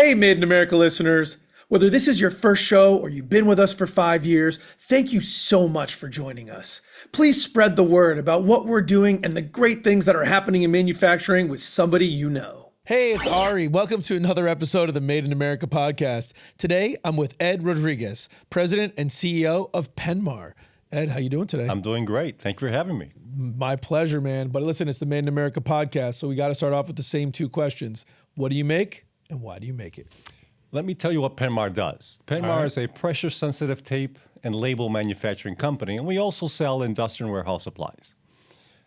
Hey, Made in America listeners. Whether this is your first show or you've been with us for 5 years, thank you so much for joining us. Please spread the word about what we're doing and the great things that are happening in manufacturing with somebody you know. Hey, it's Ari. Welcome to another episode of the Made in America podcast. Today, I'm with Ed Rodríguez, President and CEO of Penmar. Ed, how you doing today? I'm doing great. Thank you for having me. My pleasure, man. But listen, it's the Made in America podcast, so we got to start off with the same two questions. What do you make and why do you make it? Let me tell you what Penmar does. Penmar is a pressure-sensitive tape and label manufacturing company, and we also sell industrial and warehouse supplies.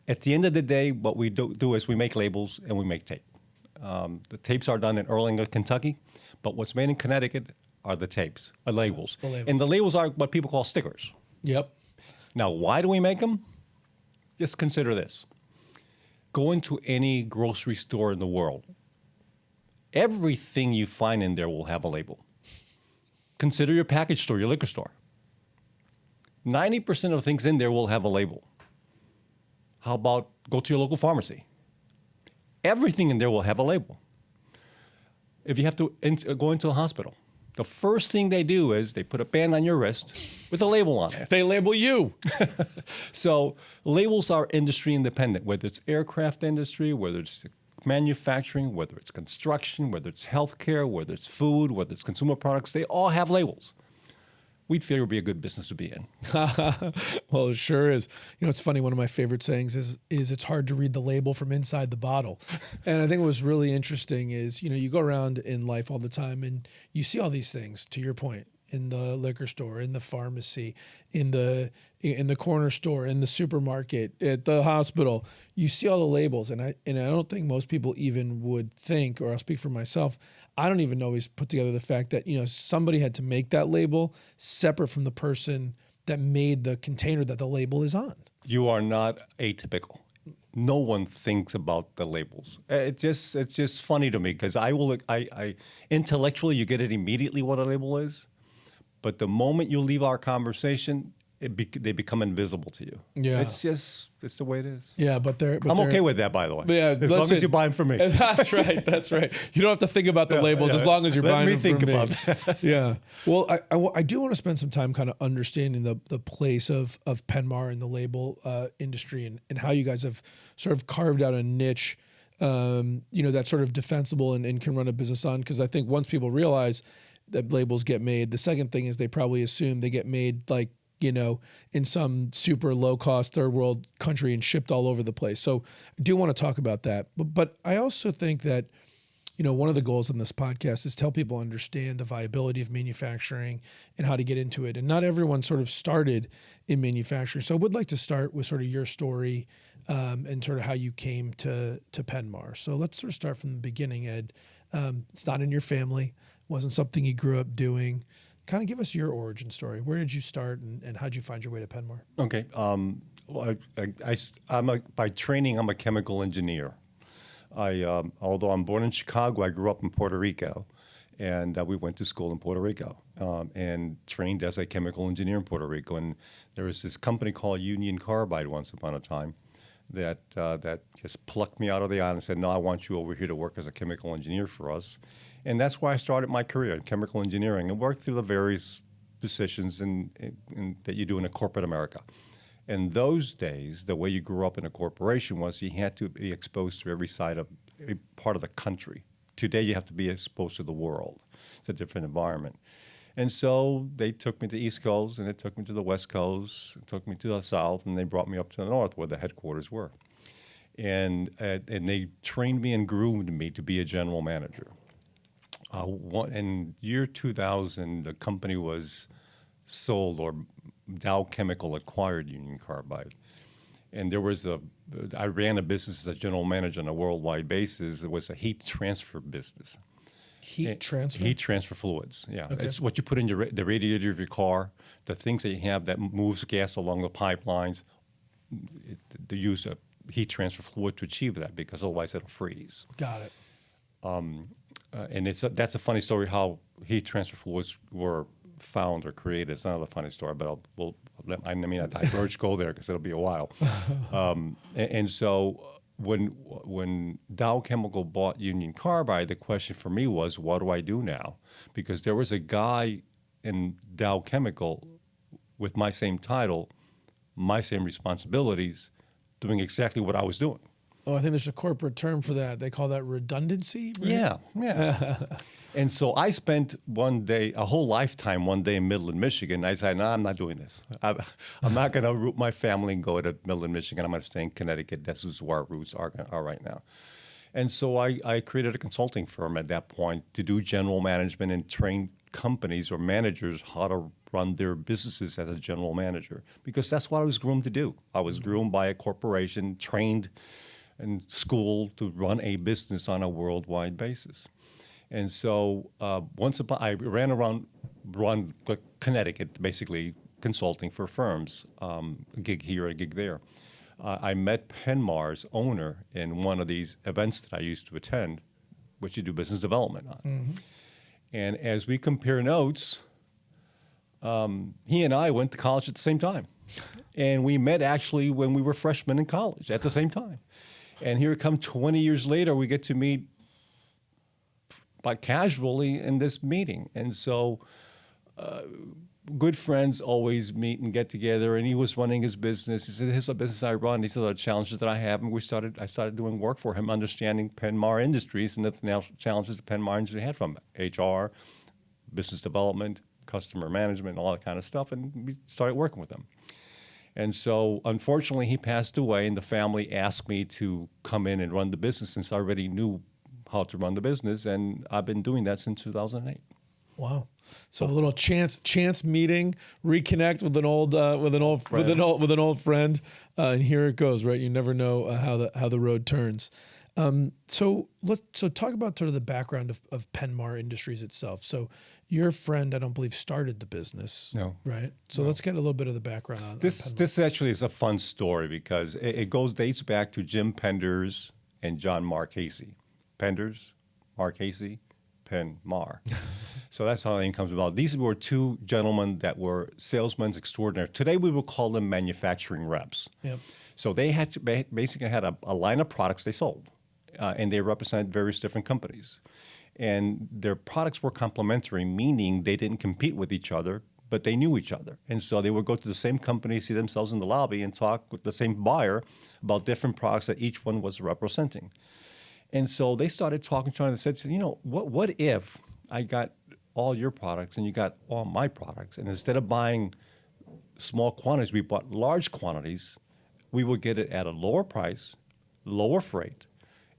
At the end of the day, what we do is we make labels and we make tape. The tapes are done in Erlanger, Kentucky, but what's made in Connecticut are the tapes, labels. And the labels are what people call stickers. Yep. Now, why do we make them? Just consider this. Go into any grocery store in the world. Everything you find in there will have a label. Consider your package store, your liquor store. 90% of the things in there will have a label. How about go to your local pharmacy? Everything in there will have a label. If you have to go into a hospital, the first thing they do is they put a band on your wrist with a label on it. They label you. So labels are industry independent, whether it's aircraft industry, whether it's manufacturing, whether it's construction, whether it's healthcare, whether it's food, whether it's consumer products, they all have labels. We feel it would be a good business to be in. Well, it sure is. You know, it's funny. One of my favorite sayings is it's hard to read the label from inside the bottle. And I think what was really interesting is, you know, you go around in life all the time and you see all these things, to your point, in the liquor store, in the pharmacy, in the corner store, in the supermarket, at the hospital. You see all the labels, and I don't think most people even would think, or I'll speak for myself, I don't even always put together the fact that, you know, somebody had to make that label separate from the person that made the container that the label is on. You are not atypical. No one thinks about the labels. It's just funny to me because I intellectually you get it immediately what a label is, but the moment you leave our conversation, they become invisible to you. Yeah, it's the way it is. Yeah, but I'm okay with that, by the way. Yeah, as long as you buy them from me. That's right. That's right. You don't have to think about the labels as long as you're buying them from me. Let me think about that. Yeah. Well, I do want to spend some time kind of understanding the place of Penmar in the label industry and how you guys have sort of carved out a niche, you know, that's sort of defensible and can run a business on. Because I think once people realize that labels get made, the second thing is they probably assume they get made like, you know, in some super low-cost third world country and shipped all over the place. So I do want to talk about that. But I also think that, you know, one of the goals in this podcast is to help people understand the viability of manufacturing and how to get into it. And not everyone sort of started in manufacturing. So I would like to start with sort of your story and sort of how you came to Penmar. So let's sort of start from the beginning, Ed. It's not in your family. Wasn't something you grew up doing. Kind of give us your origin story. Where did you start and how did you find your way to Penmar? Okay. Well, by training, I'm a chemical engineer. Although I'm born in Chicago, I grew up in Puerto Rico, and we went to school in Puerto Rico and trained as a chemical engineer in Puerto Rico. And there was this company called Union Carbide once upon a time that just plucked me out of the island and said, no, I want you over here to work as a chemical engineer for us. And that's why I started my career in chemical engineering and worked through the various positions that you do in a corporate America. In those days, the way you grew up in a corporation was you had to be exposed to every part of the country. Today, you have to be exposed to the world. It's a different environment. And so they took me to the East Coast, and they took me to the West Coast, took me to the South, and they brought me up to the North where the headquarters were. And they trained me and groomed me to be a general manager. In year 2000, the company was sold, or Dow Chemical acquired Union Carbide. And I ran a business as a general manager on a worldwide basis. It was a heat transfer business. Heat transfer? Heat transfer fluids, yeah. Okay. It's what you put in the radiator of your car, the things that you have that moves gas along the pipelines. They use a heat transfer fluid to achieve that because otherwise it'll freeze. Got it. And that's a funny story how heat transfer fluids were found or created. It's not a funny story, but I diverge go there because it'll be a while. And so when Dow Chemical bought Union Carbide, the question for me was, what do I do now? Because there was a guy in Dow Chemical with my same title, my same responsibilities, doing exactly what I was doing. Oh, I think there's a corporate term for that. They call that redundancy, right? Yeah. And so I spent one day, a whole lifetime, one day in Midland, Michigan. I said, no, I'm not doing this. I'm not going to root my family and go to Midland, Michigan. I'm going to stay in Connecticut. That's just where our roots are right now. And so I created a consulting firm at that point to do general management and train companies or managers how to run their businesses as a general manager, because that's what I was groomed to do. I was groomed by a corporation, trained and schooled to run a business on a worldwide basis. And so I run Connecticut, basically consulting for firms, a gig here, a gig there. I met Penmar's owner in one of these events that I used to attend, which you do business development on. Mm-hmm. And as we compare notes, he and I went to college at the same time. And we met actually when we were freshmen in college at the same time. And here come 20 years later, we get to meet but casually in this meeting. And so good friends always meet and get together, and he was running his business. He said, here's a business I run. These are the challenges that I have. And I started doing work for him, understanding Penmar Industries and the challenges that Penmar Industries had, from HR, business development, customer management, all that kind of stuff. And we started working with him. And so, unfortunately, he passed away, and the family asked me to come in and run the business, since I already knew how to run the business, and I've been doing that since 2008. Wow! So a little chance meeting, reconnect with an old friend, and here it goes. Right, you never know how the road turns. So talk about sort of the background of Penmar Industries itself. So your friend, I don't believe, started the business. No. Right? So let's get a little bit of the background on this. This actually is a fun story, because it dates back to Jim Penders and John Marchese. Penders, Marchese, Penmar. So that's how the name comes about. These were two gentlemen that were salesmen extraordinaire. Today we would call them manufacturing reps. Yep. So they had basically had a line of products they sold. And they represent various different companies. And their products were complementary, meaning they didn't compete with each other, but they knew each other. And so they would go to the same company, see themselves in the lobby, and talk with the same buyer about different products that each one was representing. And so they started talking to each other and said, what if I got all your products and you got all my products, and instead of buying small quantities, we bought large quantities, we would get it at a lower price, lower freight,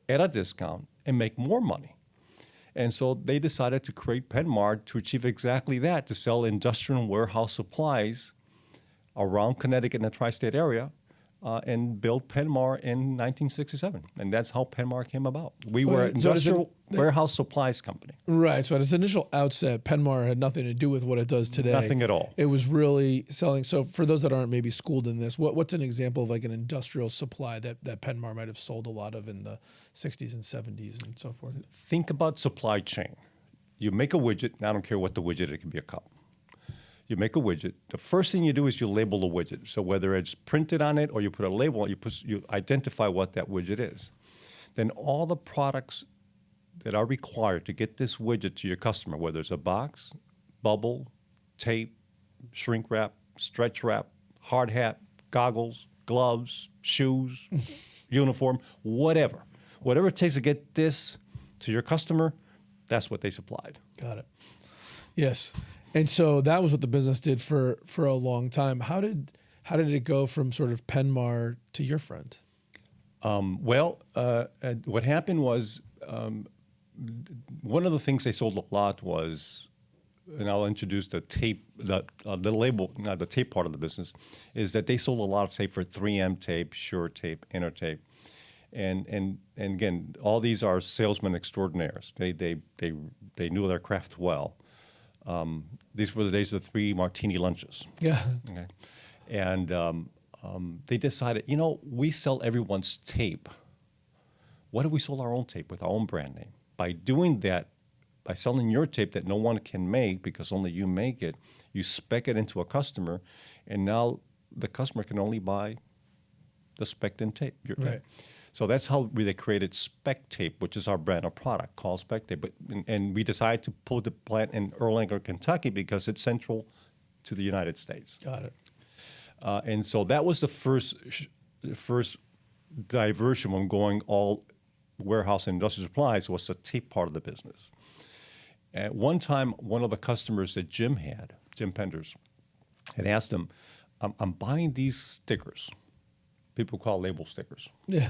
at a discount, and make more money. And so they decided to create Penmar to achieve exactly that, to sell industrial and warehouse supplies around Connecticut and the tri-state area, and built Penmar in 1967. And that's how Penmar came about. We were an industrial warehouse supplies company. Right. So at its initial outset, Penmar had nothing to do with what it does today. Nothing at all. It was really selling. So for those that aren't maybe schooled in this, what's an example of like an industrial supply that Penmar might have sold a lot of in the 60s and 70s and so forth? Think about supply chain. You make a widget, and I don't care what the widget, it can be a cup. You make a widget. The first thing you do is you label the widget. So whether it's printed on it or you put a label, you identify what that widget is. Then all the products that are required to get this widget to your customer, whether it's a box, bubble, tape, shrink wrap, stretch wrap, hard hat, goggles, gloves, shoes, uniform, whatever it takes to get this to your customer, that's what they supplied. Got it. Yes. And so that was what the business did for a long time. How did it go from sort of Penmar to your friend? What happened was one of the things they sold a lot was, and I'll introduce the tape, the label, not the tape part of the business, is that they sold a lot of tape for 3M tape, Sure tape, Inner tape. And again, all these are salesmen extraordinaires. They knew their craft well. These were the days of the 3 martini lunches. Yeah. Okay. And they decided, we sell everyone's tape. What if we sold our own tape with our own brand name? By doing that, by selling your tape that no one can make because only you make it, you spec it into a customer, and now the customer can only buy the spec'd in tape. Your right. tape. So that's how they created Spec Tape, which is our brand of product called Spec Tape. And we decided to put the plant in Erlanger, Kentucky, because it's central to the United States. Got it. And so that was the first diversion from going all warehouse and industrial supplies was the tape part of the business. At one time, one of the customers that Jim Penders, had asked him, I'm buying these stickers. People call label stickers. Yeah.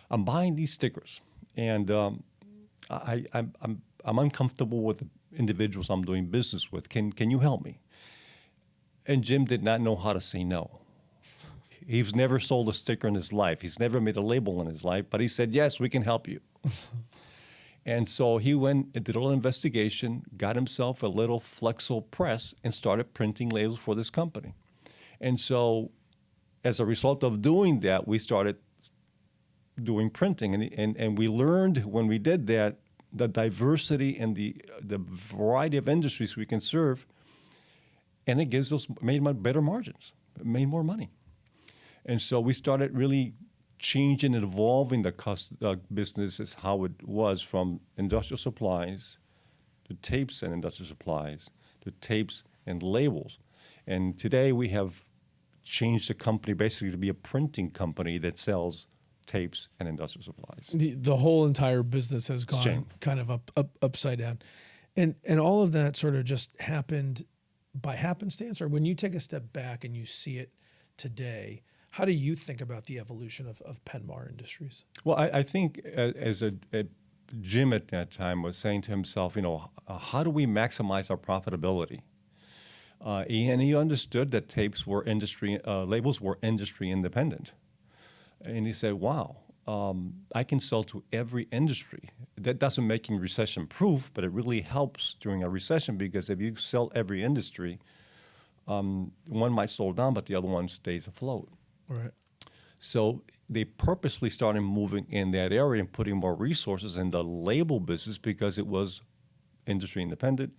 I'm buying these stickers, and I'm uncomfortable with the individuals I'm doing business with. Can you help me? And Jim did not know how to say no. He's never sold a sticker in his life. He's never made a label in his life, but he said, yes, we can help you. And so he went and did a little investigation, got himself a little Flexo press, and started printing labels for this company. And so as a result of doing that, we started doing printing. And we learned when we did that, the diversity and the variety of industries we can serve. And it made better margins, made more money. And so we started really changing and evolving the business as how it was from industrial supplies to tapes and industrial supplies to tapes and labels. And today we have changed the company basically to be a printing company that sells tapes and industrial supplies. The whole entire business has gone changed. kind of upside down. And all of that sort of just happened by happenstance, or when you take a step back and you see it today, how do you think about the evolution of Penmar Industries? Well, I think as Jim at that time was saying to himself, how do we maximize our profitability? And he understood that labels were industry independent. And he said, wow, I can sell to every industry. That doesn't make you recession proof, but it really helps during a recession, because if you sell every industry, one might slow down, but the other one stays afloat. Right. So they purposely started moving in that area and putting more resources in the label business because it was industry independent,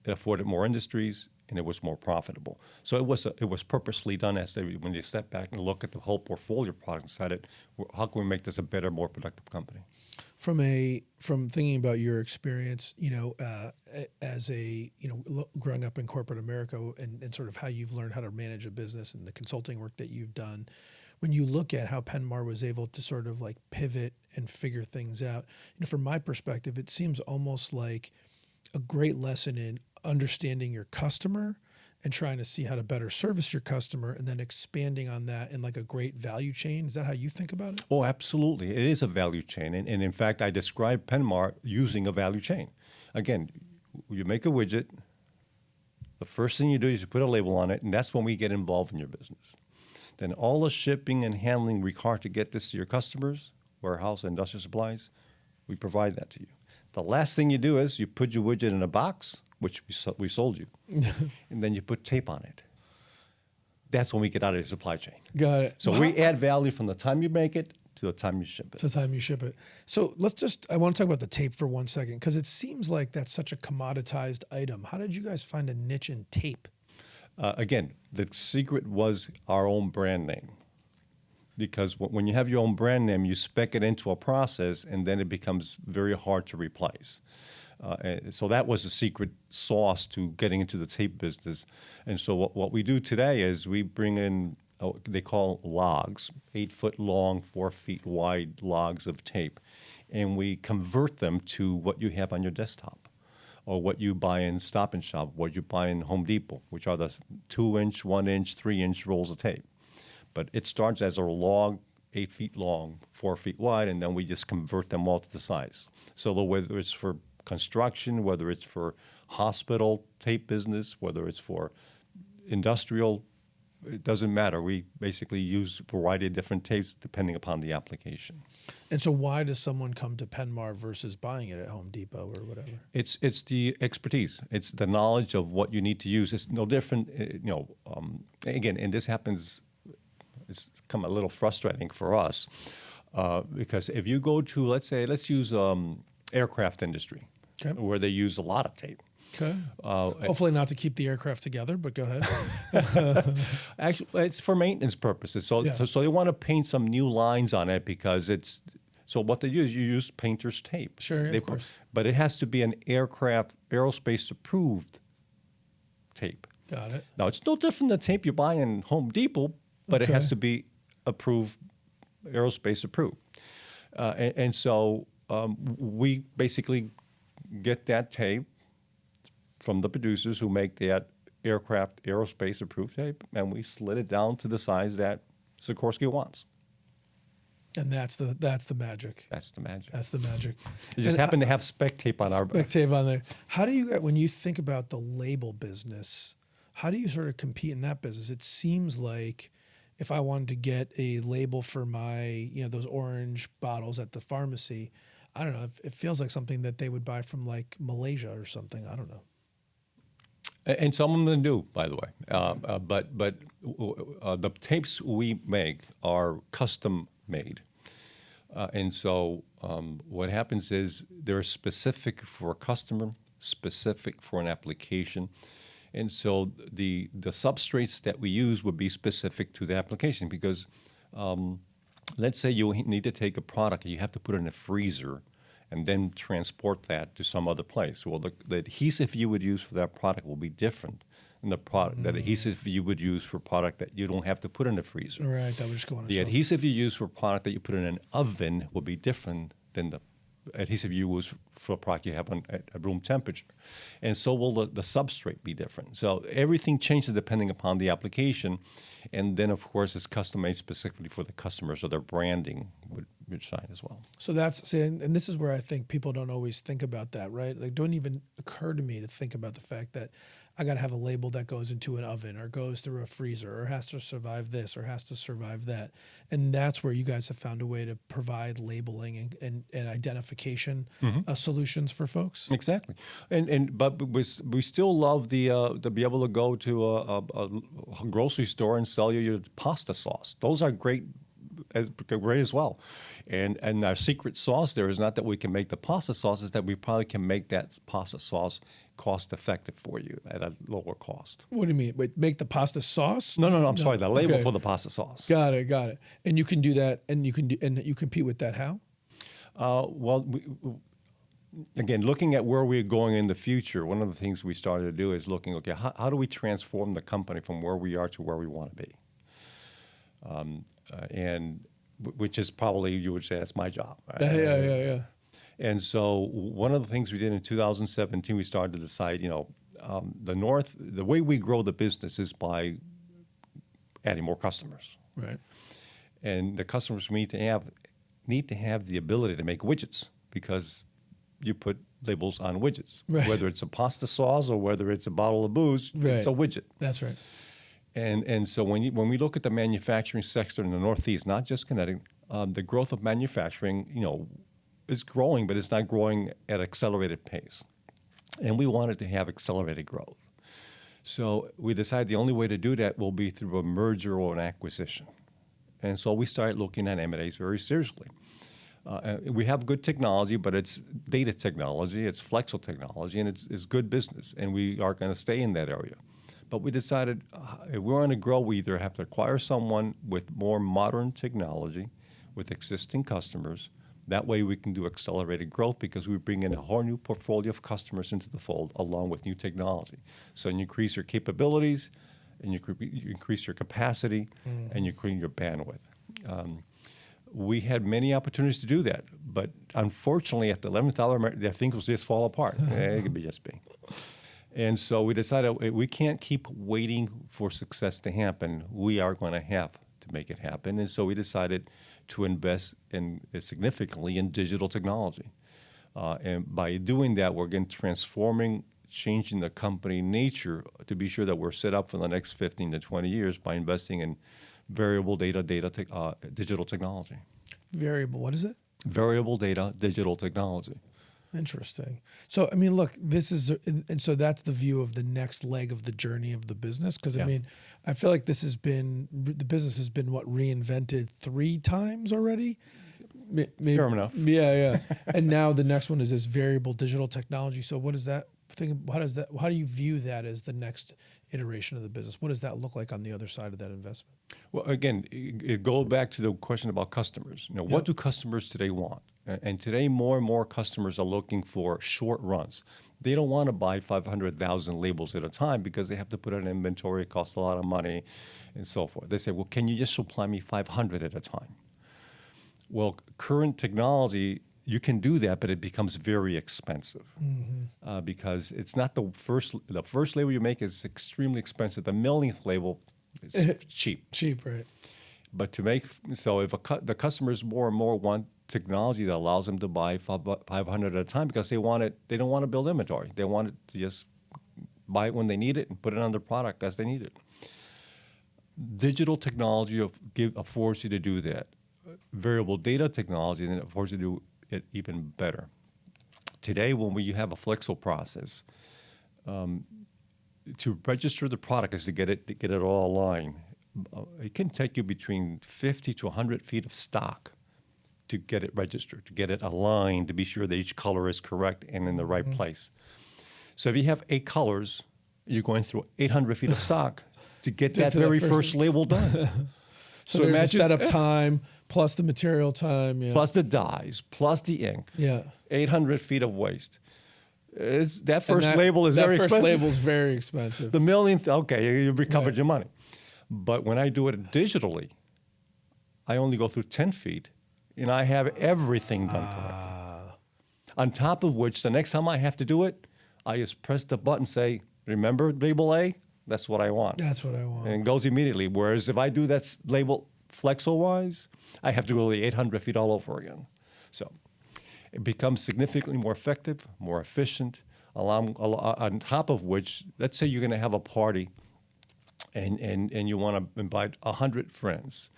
it afforded more industries, and it was more profitable. So it was purposely done when they step back and look at the whole portfolio of products and decided, how can we make this a better, more productive company? From thinking about your experience, as growing up in corporate America and sort of how you've learned how to manage a business and the consulting work that you've done, when you look at how Penmar was able to sort of like pivot and figure things out, from my perspective, it seems almost like a great lesson in understanding your customer and trying to see how to better service your customer, and then expanding on that in like a great value chain. Is that how you think about it? Oh, absolutely. It is a value chain. And in fact, I describe Penmar using a value chain. Again, you make a widget. The first thing you do is you put a label on it, and that's when we get involved in your business. Then all the shipping and handling required to get this to your customers, warehouse, industrial supplies, we provide that to you. The last thing you do is you put your widget in a box, which we sold you, and then you put tape on it. That's when we get out of the supply chain. Got it. So we add value from the time you make it to the time you ship it. To the time you ship it. So I want to talk about the tape for 1 second, because it seems like that's such a commoditized item. How did you guys find a niche in tape? Again, the secret was our own brand name. Because when you have your own brand name, you spec it into a process, and then it becomes very hard to replace. So that was the secret sauce to getting into the tape business. And so what we do today is we bring in, they call logs, 8 foot long, 4 feet wide logs of tape. And we convert them to what you have on your desktop, or what you buy in Stop and Shop, what you buy in Home Depot, which are the 2-inch, 1-inch, 3-inch rolls of tape. But it starts as a log, 8 feet long, 4 feet wide, and then we just convert them all to the size. So whether it's for construction, whether it's for hospital tape business, whether it's for industrial, it doesn't matter. We basically use a variety of different tapes depending upon the application. And so why does someone come to Penmar versus buying it at Home Depot or whatever? It's the expertise. It's the knowledge of what you need to use. It's no different, again, and this happens, it's become a little frustrating for us because if you go to, let's use aircraft industry, okay, where they use a lot of tape. Okay. Hopefully not to keep the aircraft together, but go ahead. Actually, it's for maintenance purposes. So, Yeah. so they want to paint some new lines on it because it's. So what they use, you use painter's tape. Sure, of course. But it has to be an aerospace approved tape. Got it. Now it's no different than tape you buy in Home Depot, but it has Okay. to be approved, aerospace approved. And so we basically get that tape from the producers who make that aircraft aerospace approved tape, and we slit it down to the size that Sikorsky wants. And that's the magic. That's the magic. That's the magic. It just And happened to have spec tape on our. spec tape on there. How do you, when you think about the label business, how do you sort of compete in that business? It seems like if I wanted to get a label for my, those orange bottles at the pharmacy, I don't know. It feels like something that they would buy from like Malaysia or something. I don't know. And some of them do, by the way. But the tapes we make are custom made. And so what happens is they're specific for a customer, specific for an application. And so the substrates that we use would be specific to the application because let's say you need to take a product and you have to put it in a freezer and then transport that to some other place. Well, the adhesive you would use for that product will be different than the product that adhesive you would use for a product that you don't have to put in a freezer. Right, that would just go on a The shelf. adhesive you use for a product that you put in an oven will be different than the adhesive you use for a product you have at room temperature. And so will the substrate be different. So everything changes depending upon the application. And then, of course, it's custom made specifically for the customer, so their branding would shine as well. So and this is where I think people don't always think about that, right? Like, don't even occur to me to think about the fact that I got to have a label that goes into an oven or goes through a freezer or has to survive this or has to survive that. And that's where you guys have found a way to provide labeling and identification solutions for folks. Exactly, but we still love to be able to go to a grocery store and sell you your pasta sauce. Those are great as well. And our secret sauce there is not that we can make the pasta sauce, is that we probably can make that pasta sauce cost effective for you at a lower cost. What do you mean? Wait, make the pasta sauce? No, I'm sorry, the label Okay. for the pasta sauce. Got it. And you can do that, and you compete with that how? Again, looking at where we're going in the future, one of the things we started to do is looking, okay, how do we transform the company from where we are to where we want to be? Which is probably, you would say, that's my job. Right? Yeah. And so one of the things we did in 2017, we started to decide, the way we grow the business is by adding more customers. Right. And the customers need to have the ability to make widgets because you put labels on widgets. Right. Whether it's a pasta sauce or whether it's a bottle of booze, it's a widget. That's right. And so when we look at the manufacturing sector in the Northeast, not just Connecticut, the growth of manufacturing, is growing, but it's not growing at accelerated pace. And we wanted to have accelerated growth. So we decided the only way to do that will be through a merger or an acquisition. And so we started looking at M&As very seriously. We have good technology, but it's data technology, it's flexo technology, and it's good business. And we are going to stay in that area. But we decided if we're going to grow, we either have to acquire someone with more modern technology, with existing customers. That way we can do accelerated growth because we bring in a whole new portfolio of customers into the fold along with new technology. So you increase your capabilities, and you increase your capacity, and you increase your bandwidth. We had many opportunities to do that, but unfortunately at the 11th hour, things will just fall apart. It could be just me. And so we decided we can't keep waiting for success to happen. We are going to have to make it happen. And so we decided to invest significantly in digital technology. And by doing that, we're again changing the company nature to be sure that we're set up for the next 15 to 20 years by investing in variable digital technology. Variable, what is it? Variable data, digital technology. Interesting. So, I mean, look, and so that's the view of the next leg of the journey of the business. Because, I mean, I feel like the business has been, reinvented 3 times already? Maybe, Fair enough. Yeah. And now the next one is this variable digital technology. So what does that How do you view that as the next iteration of the business? What does that look like on the other side of that investment? Well, again, it goes back to the question about customers. What do customers today want? And today, more and more customers are looking for short runs. They don't want to buy 500,000 labels at a time because they have to put it in inventory. It costs a lot of money, and so forth. They say, well, can you just supply me 500 at a time? Well, current technology, you can do that, but it becomes very expensive because it's not the first label you make is extremely expensive. The millionth label is cheap. Cheap, right? But to make so if the customers more and more want technology that allows them to buy 500 at a time because they want it, they don't want to build inventory. They want it to just buy it when they need it and put it on their product as they need it. Digital technology affords you to do that. Variable data technology then affords you to do it even better. Today, when you have a flexo process, to register the product is to get it all aligned. It can take you between 50 to 100 feet of stock to get it registered, to get it aligned, to be sure that each color is correct and in the right place. So if you have 8 colors, you're going through 800 feet of stock to get that very first label done. So there's the setup time plus the material time, plus the dyes, plus the ink. 800 feet of waste. That first label is very expensive. That first label is very expensive. The millionth, okay, you recovered your money. But when I do it digitally, I only go through 10 feet, and I have everything done correctly. On top of which, the next time I have to do it, I just press the button, say, remember label A? That's what I want. That's what I want. And it goes immediately. Whereas if I do that label flexo-wise, I have to go the 800 feet all over again. So it becomes significantly more effective, more efficient, on top of which, let's say you're going to have a party and you want to invite 100 friends,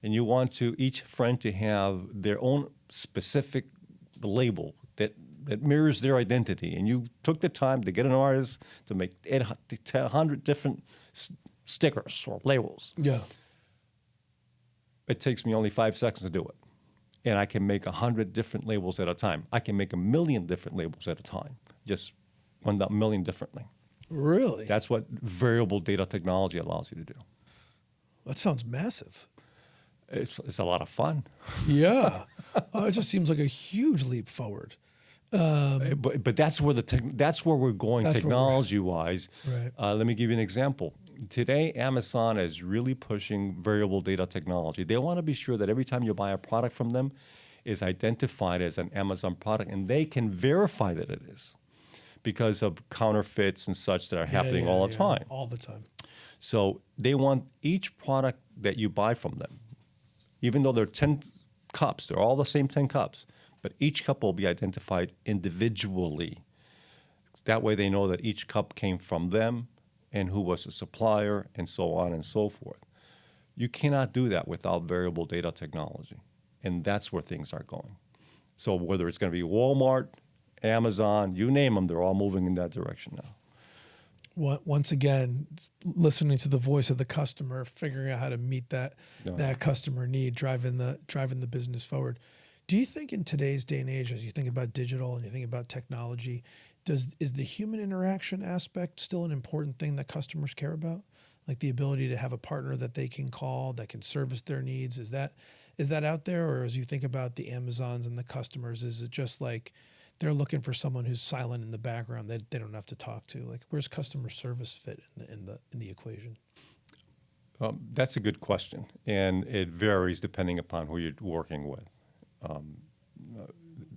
and you want each friend to have their own specific label that mirrors their identity, and you took the time to get an artist to make 100 different stickers or labels. It takes me only 5 seconds to do it, and I can make 100 different labels at a time. I can make 1 million different labels at a time, just 1 million differently. Really? That's what variable data technology allows you to do. That sounds massive. It's a lot of fun. Yeah. It just seems like a huge leap forward. But that's where that's where we're going technology-wise. Right. Let me give you an example. Today, Amazon is really pushing variable data technology. They want to be sure that every time you buy a product from them, is identified as an Amazon product, and they can verify that it is, because of counterfeits and such that are happening all the time. All the time. So they want each product that you buy from them, even though they're 10 cups, they're all the same 10 cups, but each cup will be identified individually. That way they know that each cup came from them and who was the supplier and so on and so forth. You cannot do that without variable data technology, and that's where things are going. So whether it's going to be Walmart, Amazon, you name them, they're all moving in that direction now. Once again, listening to the voice of the customer, figuring out how to meet that customer need, driving the business forward. Do you think in today's day and age, as you think about digital and you think about technology, is the human interaction aspect still an important thing that customers care about? Like the ability to have a partner that they can call, that can service their needs. Is that out there? Or as you think about the Amazons and the customers, is it just like they're looking for someone who's silent in the background that they don't have to talk to? Like, where's customer service fit in the equation? That's a good question, and it varies depending upon who you're working with.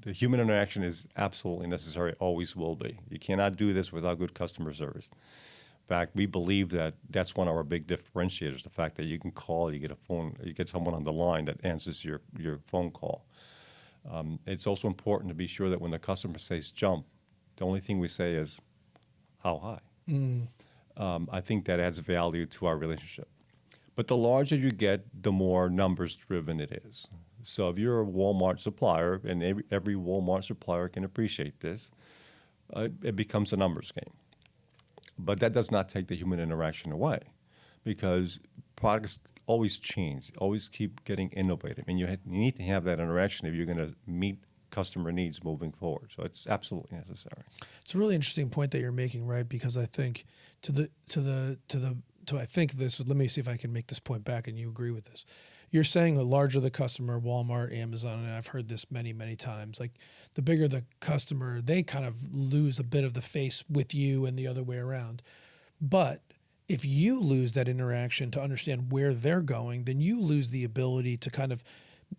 The human interaction is absolutely necessary, always will be. You cannot do this without good customer service. In fact, we believe that that's one of our big differentiators, the fact that you can call, you get someone on the line that answers your phone call. It's also important to be sure that when the customer says jump, the only thing we say is, how high? I think that adds value to our relationship. But the larger you get, the more numbers driven it is. So if you're a Walmart supplier, and every Walmart supplier can appreciate this, it becomes a numbers game. But that does not take the human interaction away, because products always change, always keep getting innovative, and you need to have that interaction if you're going to meet customer needs moving forward. So it's absolutely necessary. It's a really interesting point that you're making, right? Because I think I think this. Let me see if I can make this point back, and you agree with this. You're saying the larger the customer, Walmart, Amazon, and I've heard this many, many times. Like the bigger the customer, they kind of lose a bit of the face with you, and the other way around. But if you lose that interaction to understand where they're going, then you lose the ability to kind of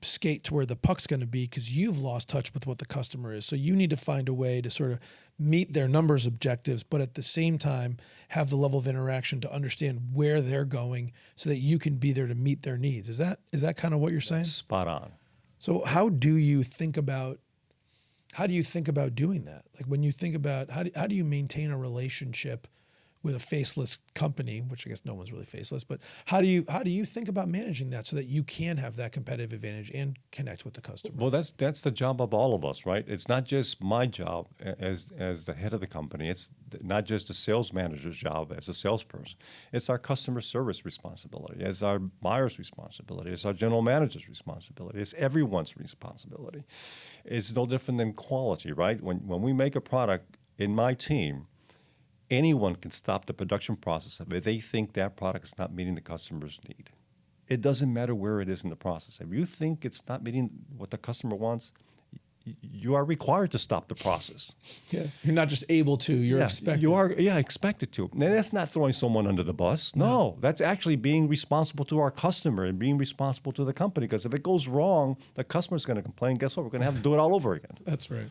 skate to where the puck's going to be because you've lost touch with what the customer is. So you need to find a way to sort of meet their numbers objectives, but at the same time have the level of interaction to understand where they're going so that you can be there to meet their needs. Is that kind of what you're saying? Spot on. So how do you think about doing that? Like when you think about how do you maintain a relationship with a faceless company, which I guess no one's really faceless, but how do you think about managing that so that you can have that competitive advantage and connect with the customer? Well, that's the job of all of us, right? It's not just my job as the head of the company. It's not just a sales manager's job as a salesperson. It's our customer service responsibility. It's our buyer's responsibility. It's our general manager's responsibility. It's everyone's responsibility. It's no different than quality, right? When we make a product in my team, anyone can stop the production process if they think that product is not meeting the customer's need. It doesn't matter where it is in the process. If you think it's not meeting what the customer wants, you are required to stop the process. Yeah, you're not just able to; you're expected. You are, expected to. And that's not throwing someone under the bus. No, that's actually being responsible to our customer and being responsible to the company. Because if it goes wrong, the customer's going to complain. Guess what? We're going to have to do it all over again. That's right.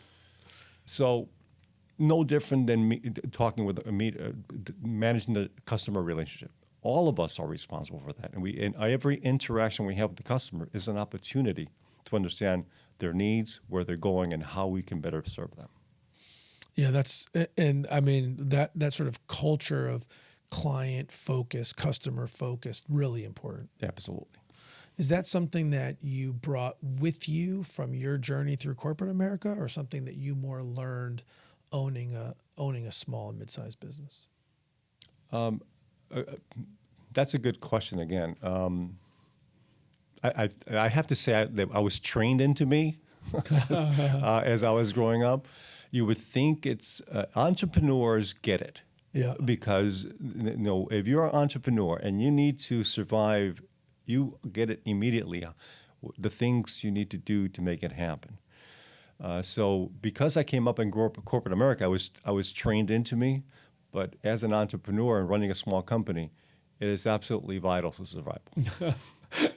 So, no different than me talking with managing the customer relationship. All of us are responsible for that, and every interaction we have with the customer is an opportunity to understand their needs, where they're going, and how we can better serve them. Yeah, and I mean that sort of culture of client focused, customer focused, really important. Absolutely. Is that something that you brought with you from your journey through corporate America, or something that you more learned owning a small and mid-sized business? That's a good question. Again, I have to say that I was trained into me as I was growing up. You would think it's entrepreneurs get it, yeah, because if you're an entrepreneur and you need to survive, you get it immediately. The things you need to do to make it happen. So because I came up in corporate America, I was trained into me. But as an entrepreneur and running a small company, it is absolutely vital to survival.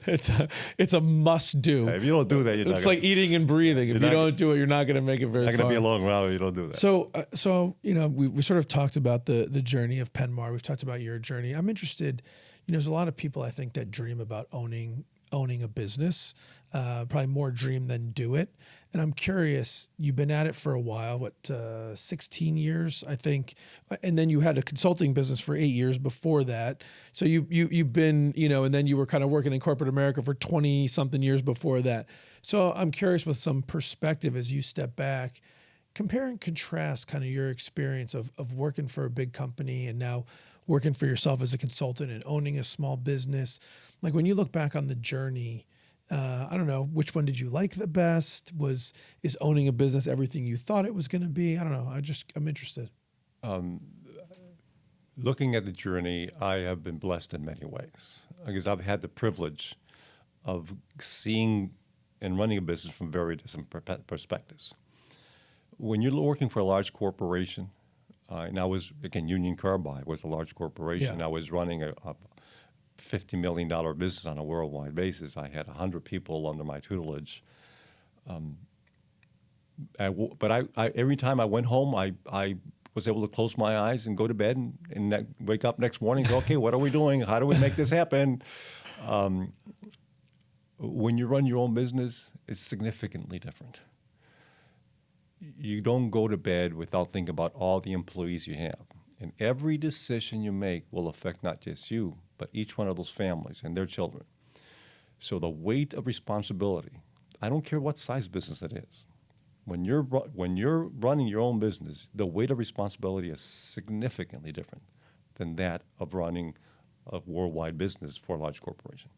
It's a must do. If you don't do that, it's like eating and breathing. If you don't do it, you're not going to make it very far. Not going to be a long ride if you don't do that. So we sort of talked about the journey of Penmar. We've talked about your journey. I'm interested. There's a lot of people I think that dream about owning a business, probably more dream than do it. And I'm curious, you've been at it for a while, 16 years, I think, and then you had a consulting business for 8 years before that. So you've been, and then you were kind of working in corporate America for 20 something years before that. So I'm curious, with some perspective as you step back, compare and contrast kind of your experience of working for a big company and now working for yourself as a consultant and owning a small business. Like when you look back on the journey, I don't know, which one did you like the best? Is owning a business everything you thought it was going to be? I don't know. I'm interested. Looking at the journey, I have been blessed in many ways because I've had the privilege of seeing and running a business from very different perspectives. When you're working for a large corporation, and I was, again, Union Carbide was a large corporation. Yeah. I was running a $50 million business on a worldwide basis. I had 100 people under my tutelage. But every time I went home, I was able to close my eyes and go to bed and wake up next morning and go, okay, what are we doing? How do we make this happen? When you run your own business, it's significantly different. You don't go to bed without thinking about all the employees you have. And every decision you make will affect not just you, but each one of those families and their children. So the weight of responsibility, I don't care what size business it is. When you're running your own business, the weight of responsibility is significantly different than that of running a worldwide business for a large corporation.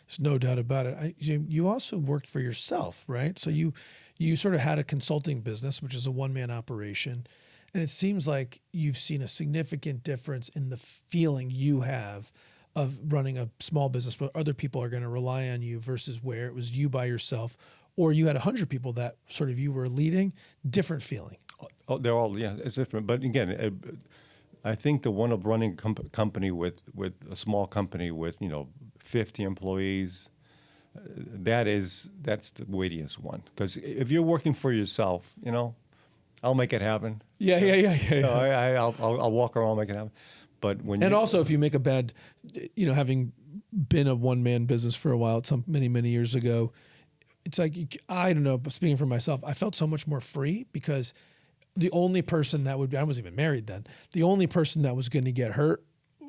There's no doubt about it. You also worked for yourself, right? So you sort of had a consulting business, which is a one-man operation. And it seems like you've seen a significant difference in the feeling you have of running a small business where other people are going to rely on you versus where it was you by yourself, or you had 100 people that sort of you were leading. Different feeling. Oh, they're all, yeah, it's different. But again, I think the one of running a company with a small company with 50 employees, that's the weightiest one. Because if you're working for yourself, I'll make it happen. Yeah. I'll walk around, make it happen. But also, if you make a bad, having been a one-man business for a while, many years ago, it's like, I don't know, but speaking for myself, I felt so much more free because the only person I wasn't even married then, the only person that was going to get hurt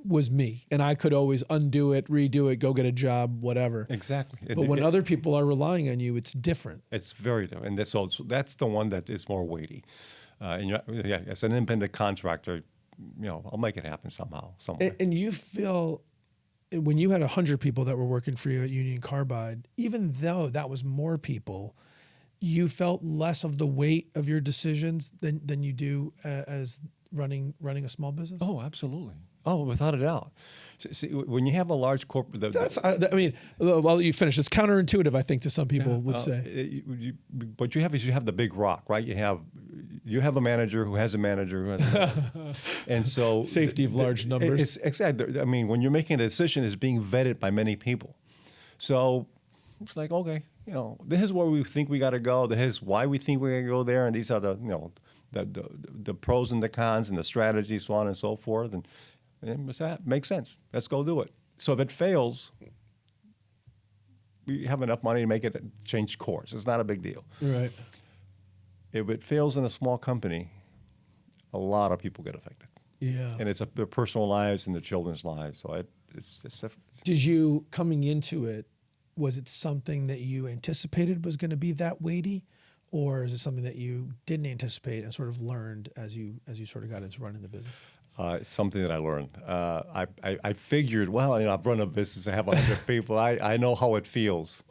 was me. And I could always undo it, redo it, go get a job, whatever. Exactly. But when other people are relying on you, it's different. It's very different. And that's the one that is more weighty. As an independent contractor, I'll make it happen somehow, somewhere. And you feel, when you had 100 people that were working for you at Union Carbide, even though that was more people, you felt less of the weight of your decisions than you do as running a small business? Oh, absolutely. Oh, without a doubt. See, when you have a large corporate... Well, you finish. It's counterintuitive, I think, to some people would say. What you have the big rock, right? You have a manager who has a manager who has a manager. And so... Safety of large numbers. Exactly. I mean, when you're making a decision, it's being vetted by many people. So it's like, okay, this is where we think we got to go. This is why we think we're going to go there. And these are the pros and the cons and the strategies, so on and so forth. And that makes sense. Let's go do it. So if it fails, we have enough money to make it change course. It's not a big deal. Right. If it fails in a small company, a lot of people get affected. Yeah. And it's their personal lives and their children's lives. So it's different. Did you, coming into it, was it something that you anticipated was going to be that weighty? Or is it something that you didn't anticipate and sort of learned as you sort of got into running the business? It's something that I learned. I figured, I've run a business, I have 100 people, I know how it feels.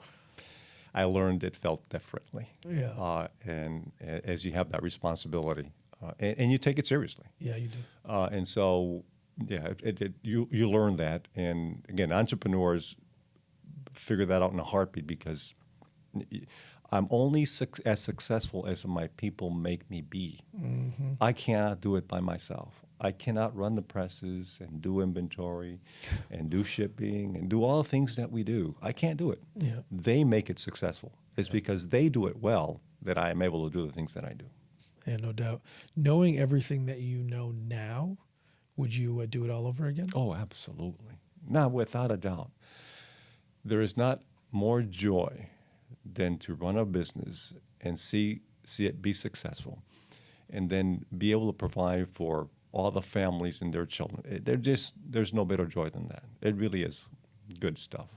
I learned it felt differently. Yeah. And as you have that responsibility, and you take it seriously. Yeah, you do. And so, you learn that. And again, entrepreneurs figure that out in a heartbeat because I'm only as successful as my people make me be. Mm-hmm. I cannot do it by myself. I cannot run the presses and do inventory and do shipping and do all the things that we do. I can't do it. Yeah. They make it successful. It's because they do it well that I am able to do the things that I do. Yeah, no doubt. Knowing everything that you know now, would you do it all over again? Oh, absolutely. Not without a doubt. There is not more joy than to run a business and see it be successful and then be able to provide for all the families and their children. There's no better joy than that. It really is good stuff.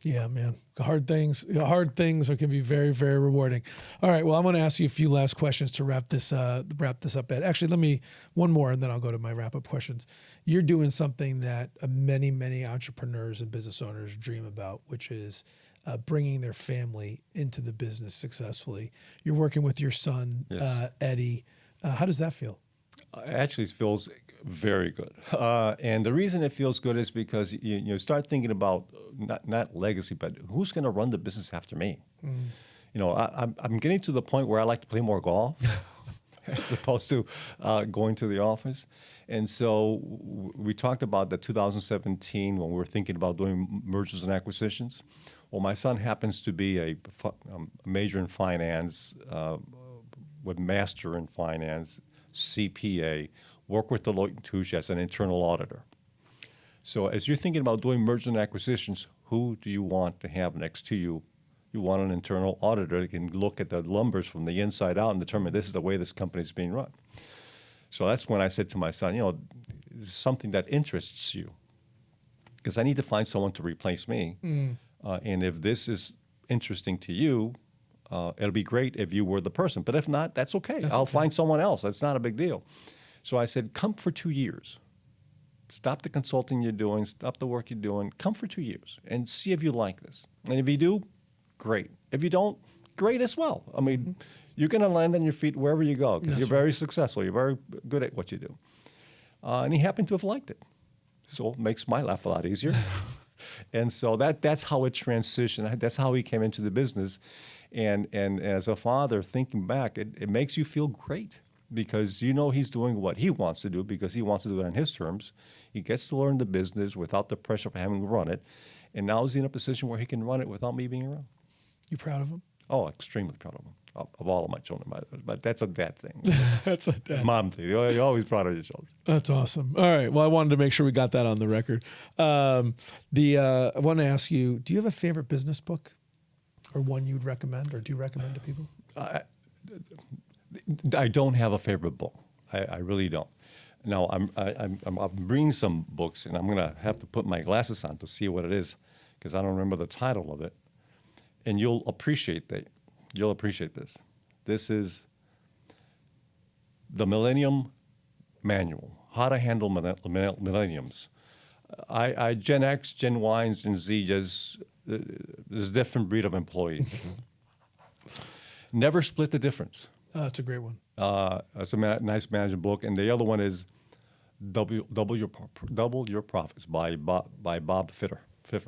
Yeah, man. Hard things can be very, very rewarding. All right. Well, I'm going to ask you a few last questions to wrap this up, Ed. Actually, one more, and then I'll go to my wrap-up questions. You're doing something that many, many entrepreneurs and business owners dream about, which is bringing their family into the business successfully. You're working with your son, yes. Eddie. How does that feel? Actually, it feels very good. And the reason it feels good is because you start thinking about not legacy, but who's going to run the business after me? Mm. I'm getting to the point where I like to play more golf as opposed to going to the office. And so we talked about the 2017 when we were thinking about doing mergers and acquisitions. Well, my son happens to be a major in finance, with master in finance, CPA, work with Deloitte & Touche as an internal auditor. So as you're thinking about doing mergers and acquisitions, who do you want to have next to you? You want an internal auditor that can look at the numbers from the inside out and determine this is the way this company is being run. So that's when I said to my son, this is something that interests you because I need to find someone to replace me. Mm. And if this is interesting to you, it'll be great if you were the person. But if not, that's okay. I'll find someone else. That's not a big deal. So I said, come for 2 years. Stop the consulting you're doing. Stop the work you're doing. Come for 2 years and see if you like this. And if you do, great. If you don't, great as well. I mean, you're going to land on your feet wherever you go because you're very successful. You're very good at what you do. And he happened to have liked it. So it makes my life a lot easier. And so that's how it transitioned. That's how he came into the business. And as a father, thinking back, it makes you feel great because you know he's doing what he wants to do because he wants to do it on his terms. He gets to learn the business without the pressure of having to run it. And now he's in a position where he can run it without me being around. You proud of him? Oh, extremely proud of him. Of all of my children, but that's a dad thing. That's a dad. Mom thing. You're always proud of your children. That's awesome. All right. Well, I wanted to make sure we got that on the record. I want to ask you, do you have a favorite business book or one you'd recommend or do you recommend to people? I don't have a favorite book. I really don't. Now, I'm bringing some books, and I'm going to have to put my glasses on to see what it is because I don't remember the title of it. And you'll appreciate that. You'll appreciate this. This is the Millennium Manual, How to Handle Millenniums. Gen X, Gen Y, and Gen Z, there's a different breed of employees. Never split the difference. That's a great one. It's a nice management book. And the other one is Double Your Profits by Bob Fiffer.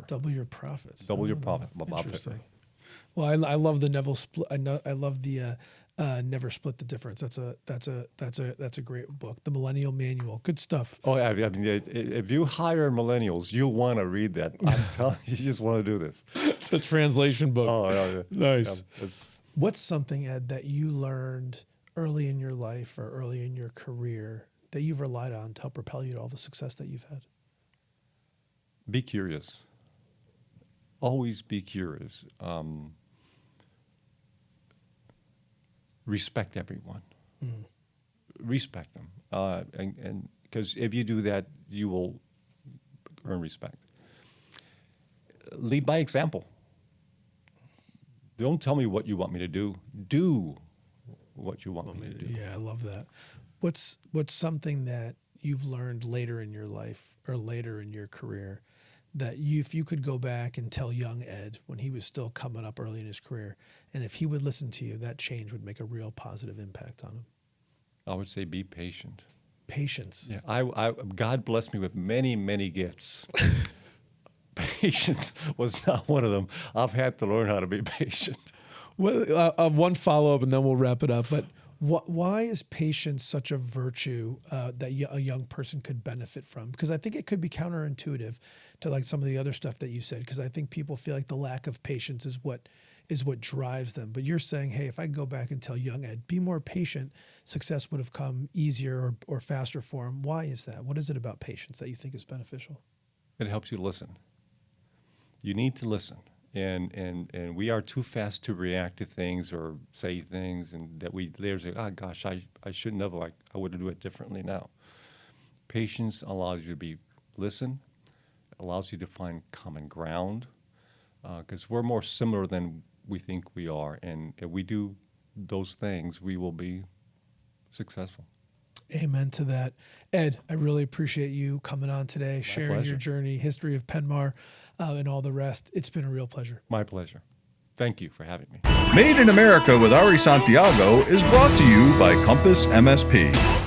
Double Your Profits. Double Your Profits by Bob Fiffer. Interesting. Well, I love the Neville split. I love the Never Split the Difference. That's a great book. The Millennial Manual. Good stuff. Oh yeah, I mean, if you hire millennials, you want to read that. I'm telling you, you just want to do this. It's a translation book. Oh yeah. Nice. Yeah, What's something, Ed, that you learned early in your life or early in your career that you've relied on to help propel you to all the success that you've had? Be curious. Always be curious. Respect everyone. Respect them. And because if you do that, you will earn respect. Lead by example. Don't tell me what you want me to do. Do what you want me to do. Yeah, I love that. What's something that you've learned later in your life or later in your career that if you could go back and tell young Ed when he was still coming up early in his career, and if he would listen to you, that change would make a real positive impact on him? I would say be patient. Patience. Yeah, God blessed me with many, many gifts. Patience was not one of them. I've had to learn how to be patient. Well, one follow-up, and then we'll wrap it up. But why is patience such a virtue that a young person could benefit from? Because I think it could be counterintuitive to like some of the other stuff that you said. Because I think people feel like the lack of patience is what drives them. But you're saying, hey, if I go back and tell young Ed, be more patient, success would have come easier or faster for him. Why is that? What is it about patience that you think is beneficial? It helps you listen. You need to listen. And we are too fast to react to things or say things, and that we later say, oh, gosh, I shouldn't have. I would do it differently now. Patience allows you to listen, allows you to find common ground, because we're more similar than we think we are. And if we do those things, we will be successful. Amen to that. Ed, I really appreciate you coming on today, sharing your journey, history of Penmar, and all the rest. It's been a real pleasure. My pleasure. Thank you for having me. Made in America with Ari Santiago is brought to you by Compass MSP.